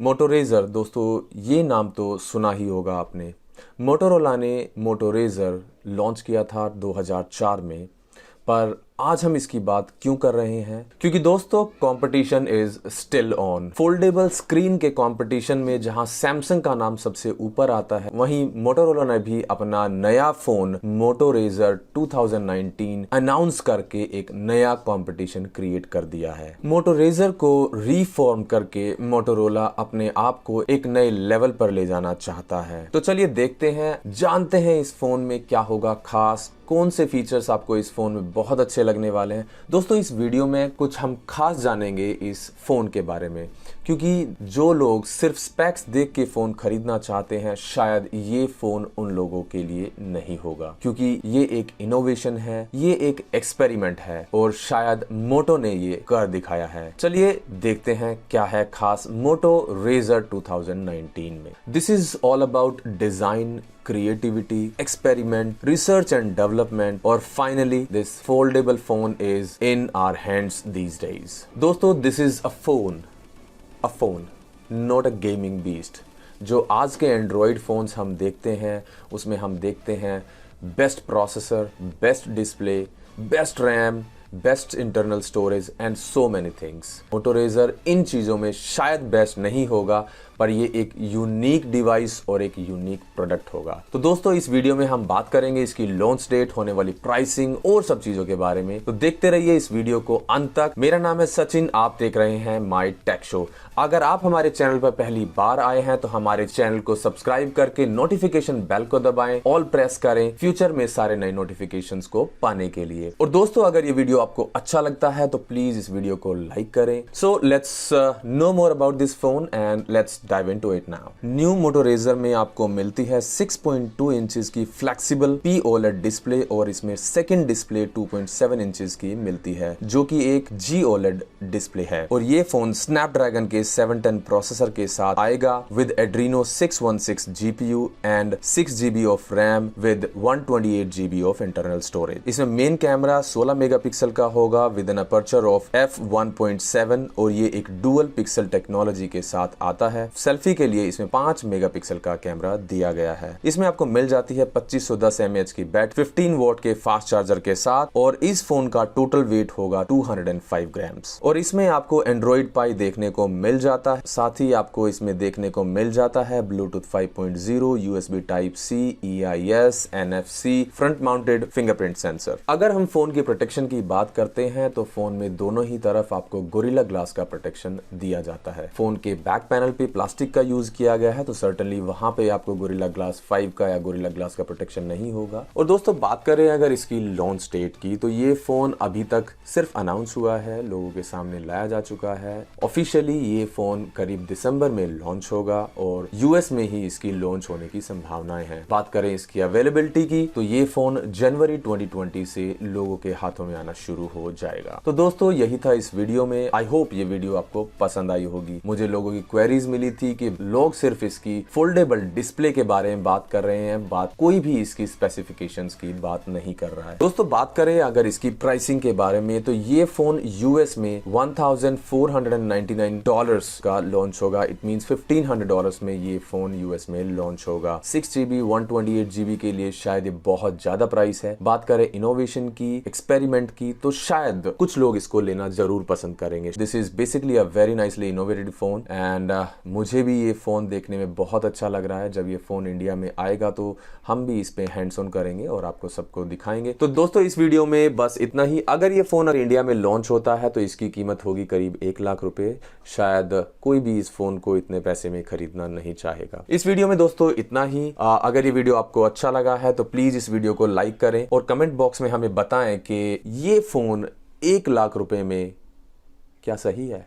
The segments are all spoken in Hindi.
मोटो रेजर दोस्तों, ये नाम तो सुना ही होगा आपने। मोटोरोला ने मोटो रेजर लॉन्च किया था 2004 में, पर आज हम इसकी बात क्यों कर रहे हैं? क्योंकि दोस्तों competition is still on. Foldable screen के कंपटीशन में जहां सैमसंग का नाम सबसे ऊपर आता है, वहीं मोटोरोला ने भी अपना नया फोन मोटो रेजर 2019 अनाउंस करके एक नया कंपटीशन क्रिएट कर दिया है। मोटो रेजर को रीफॉर्म करके मोटोरोला अपने आप को एक नए लेवल पर ले जाना चाहता है। तो चलिए देखते हैं, जानते हैं इस फोन में क्या होगा खास, कौन से फीचर्स आपको इस फोन में बहुत अच्छे लगने वाले हैं। दोस्तों इस वीडियो में कुछ हम खास जानेंगे इस फोन के बारे में, क्योंकि जो लोग सिर्फ स्पेक्स देख के फोन खरीदना चाहते हैं, शायद ये फोन उन लोगों के लिए नहीं होगा, क्योंकि ये एक इनोवेशन है, ये एक एक्सपेरिमेंट है और शायद मोटो ने ये कर दिखाया है। चलिए देखते हैं क्या है खास मोटो रेजर 2019 में। This is all about design, creativity, experiment, research and development, और finally this foldable phone is in our hands these days. दोस्तों this is a phone, not a gaming beast. जो आज के एंड्रॉयड फोन्स हम देखते हैं, उसमें हम देखते हैं best processor, best display, best RAM, best internal storage and so many things. Moto Razr इन चीज़ों में शायद बेस्ट नहीं होगा, पर ये एक यूनिक डिवाइस और एक यूनिक प्रोडक्ट होगा। तो दोस्तों इस वीडियो में हम बात करेंगे इसकी लॉन्च डेट, होने वाली प्राइसिंग और सब चीजों के बारे में। तो देखते रहिए इस वीडियो को अंत तक। मेरा नाम है सचिन, आप देख रहे हैं माय टेक शो। अगर आप हमारे चैनल पर पहली बार आए हैं तो हमारे चैनल को सब्सक्राइब करके नोटिफिकेशन बेल को दबाएं, ऑल प्रेस करें फ्यूचर में सारे नए नोटिफिकेशंस को पाने के लिए। और दोस्तों अगर ये वीडियो आपको अच्छा लगता है तो प्लीज इस वीडियो को लाइक करें। So let's no more about this phone and let's dive into it now. New Moto Razr में आपको मिलती है 6.2 इंचेस की फ्लेक्सिबल POLED डिस्प्ले और इसमें सेकंड डिस्प्ले 2.7 इंचेस की मिलती है, जो कि एक GOLED डिस्प्ले है। और ये फोन स्नैपड्रैगन के 710 प्रोसेसर के साथ आएगा with Adreno 616 GPU and 6 GB of RAM with 128 GB of internal storage. इसमें मेन कैमरा 16 मेगापिक्सल का होगा with N aperture of f1.7 और ये एक डुअल पिक्सल टेक्नोलॉजी के साथ आता है। सेल्फी के लिए इसमें 5 मेगापिक्सल का कैमरा दिया गया है। इसमें आपको मिल जाती है 2510 mAh की बैटरी 15 वॉट के फास्ट चार्जर के साथ, और इस फोन का टोटल वेट होगा 205 ग्राम्स। और इसमें आपको एंड्रॉइड पाई देखने को मिल जाता है, साथ ही आपको इसमें देखने को मिल जाता है Bluetooth 5.0, USB type C, EIS, NFC, front mounted fingerprint sensor. अगर हम फोन की प्रोटेक्शन की बात करते हैं तो फोन में दोनों ही तरफ आपको गोरिल्ला ग्लास का प्रोटेक्शन दिया जाता है। फोन के बैक पैनल पे प्लास्टिक का यूज किया गया है, तो सर्टेनली वहां पे आपको गोरिल्ला ग्लास 5 का या गोरिल्ला ग्लास का प्रोटेक्शन नहीं होगा। और दोस्तों बात करें अगर इसकी लॉन्च डेट की, तो ये फोन अभी तक सिर्फ अनाउंस हुआ है, लोगों के सामने लाया जा चुका है। ऑफिशियली ये फोन करीब दिसंबर में लॉन्च होगा और यूएस में ही इसकी लॉन्च होने की संभावनाएं हैं। बात करें इसकी अवेलेबिलिटी की, तो ये फोन जनवरी 2020 से लोगों के हाथों में आना शुरू हो जाएगा। तो दोस्तों यही था इस वीडियो में। आई होप ये वीडियो आपको पसंद आई होगी। मुझे लोगों की क्वेरीज मिली थी कि लोग सिर्फ इसकी फोल्डेबल डिस्प्ले के बारे में बात कर रहे हैं, कोई भी इसकी स्पेसिफिकेशंस की बात नहीं कर रहा है। दोस्तों बात करें अगर इसकी प्राइसिंग के बारे में, तो ये फोन यूएस में $1499 का लॉन्च होगा। इट मींस $1500 में ये फोन यूएस में लॉन्च होगा। 6 GB 128 GB के लिए शायद ये बहुत ज्यादा प्राइस है। बात करें इनोवेशन की, एक्सपेरिमेंट की, तो शायद कुछ लोग इसको लेना जरूर पसंद करेंगे। This is basically a very nicely innovated phone and मुझे भी ये फोन देखने में बहुत अच्छा लग रहा है। जब ये फोन इंडिया में आएगा तो हम भी इस पे हैंड्स ऑन करेंगे और आपको सबको दिखाएंगे। तो दोस्तों इस वीडियो में बस इतना ही। अगर ये फोन इंडिया में लॉन्च होता है तो इसकी कीमत होगी करीब 1 लाख रुपए। शायद कोई भी इस फोन को इतने पैसे में खरीदना नहीं चाहेगा। इस वीडियो में दोस्तों इतना ही। अगर ये वीडियो आपको अच्छा लगा है तो प्लीज इस वीडियो को लाइक करें और कमेंट बॉक्स में हमें बताएं कि ये फोन 1 लाख रुपए में क्या सही है।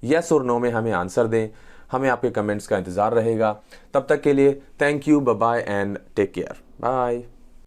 यस और नो में हमें आंसर दें। हमें आपके कमेंट्स का इंतजार रहेगा। तब तक के लिए thank you, bye bye and take care. Bye.